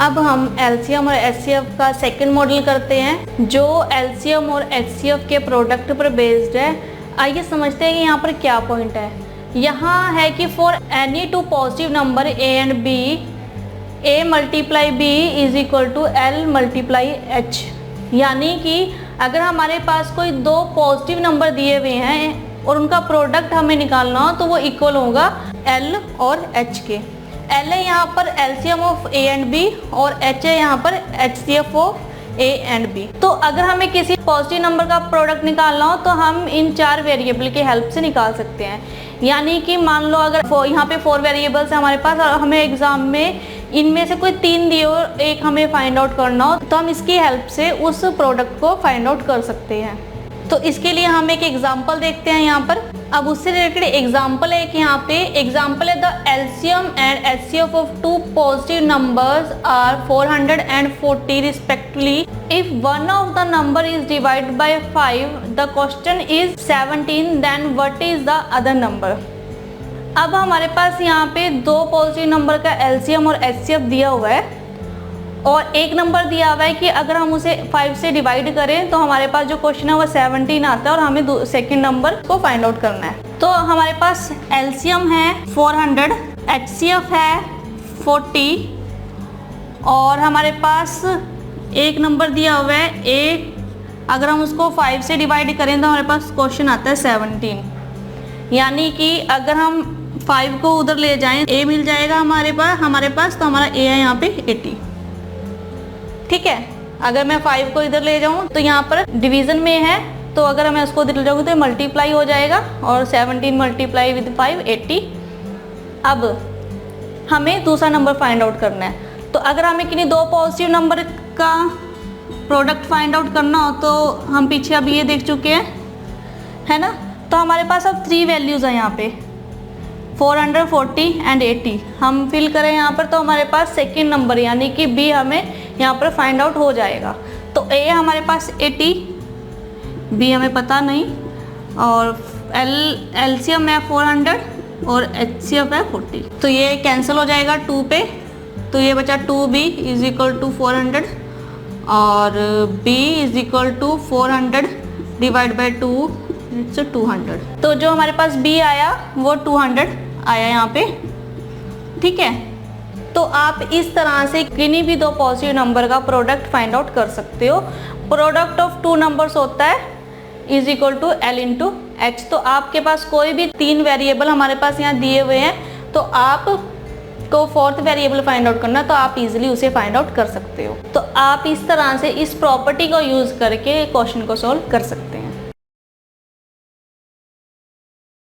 अब हम LCM और HCF का सेकंड मॉडल करते हैं जो LCM और HCF के प्रोडक्ट पर बेस्ड है। आइए समझते हैं कि यहाँ पर क्या पॉइंट है। यहाँ है कि for any two positive number A and B, A multiply B is equal to L multiply H। यानी कि अगर हमारे पास कोई दो पॉजिटिव नंबर दिए हुए हैं और उनका प्रोडक्ट हमें निकालना हो तो वो इक्वल होगा L और H के। L है यहाँ पर LCM of A and B और H है यहाँ पर HCF of A and B। तो अगर हमें किसी पॉजिटिव नंबर का प्रोडक्ट निकालना हो तो हम इन चार वेरिएबल की हेल्प से निकाल सकते हैं। यानी कि मान लो अगर यहाँ पे 4 वेरिएबल्स है हमारे पास और हमें एग्जाम में इनमें से कोई 3 दिए और एक हमें फाइंड आउट करना हो तो हम इसकी हेल्प से उस प्रोडक्ट को फाइंड आउट कर सकते हैं। तो इसके लिए हम एक एग्जांपल देखते हैं यहाँ पर। अब उससे रिलेटेड एग्जांपल है कि यहाँ पे एग्जांपल है the LCM and HCF of two positive numbers are 400 and 40 respectively. If one of the number is divided by 5 the question is 17 then what is the other number. अब हमारे पास यहाँ पे दो पॉजिटिव नंबर का LCM और HCF दिया हुआ है और एक नंबर दिया हुआ है कि अगर हम उसे 5 से डिवाइड करें तो हमारे पास जो क्वेश्चन है वो 17 आता है और हमें सेकंड नंबर को फाइंड आउट करना है। तो हमारे पास एलसीएम है 400, एचसीएफ है 40 और हमारे पास एक नंबर दिया हुआ है ए। अगर हम उसको 5 से डिवाइड करें तो हमारे पास क्वेश्चन आता है 17। यानी कि अगर हम 5 को उधर ले जाएं ए मिल जाएगा हमारे पास तो हमारा ए है यहाँ पे 80। ठीक है, अगर मैं 5 को इधर ले जाऊं तो यहाँ पर डिवीजन में है तो अगर मैं उसको इधर ले जाऊंगी तो मल्टीप्लाई हो जाएगा और 17 मल्टीप्लाई विद 5 80। अब हमें दूसरा नंबर फाइंड आउट करना है। तो अगर हमें किन्हीं दो पॉजिटिव नंबर का प्रोडक्ट फाइंड आउट करना हो तो हम पीछे अभी ये देख चुके हैं, है ना। तो हमारे पास अब 3 वैल्यूज़ हैं यहाँ पे 400, 40 एंड 80। हम फिल करें यहाँ पर तो हमारे पास सेकेंड नंबर यानी कि B हमें यहाँ पर फाइंड आउट हो जाएगा। तो A हमारे पास 80, B हमें पता नहीं और LCM है 400 और HCF है 40। तो ये कैंसिल हो जाएगा 2 पे, तो ये बचा 2B इज इक्वल टू 400 और B is equal to 400 divide by 2 it's 200। तो जो हमारे पास B आया वो 200 आया यहाँ पे। ठीक है, तो आप इस तरह से किन्हीं भी दो पॉजिटिव नंबर का प्रोडक्ट फाइंड आउट कर सकते हो। प्रोडक्ट ऑफ 2 नंबर्स होता है is equal to L into H। तो आपके पास कोई भी 3 वेरिएबल हमारे पास यहाँ दिए हुए हैं तो आप को 4th वेरिएबल फाइंड आउट करना तो आप इजीली उसे फाइंड आउट कर सकते हो। तो आप इस तरह से इस प्रॉपर्टी को यूज़ करके क्वेश्चन को सॉल्व कर सकते हैं।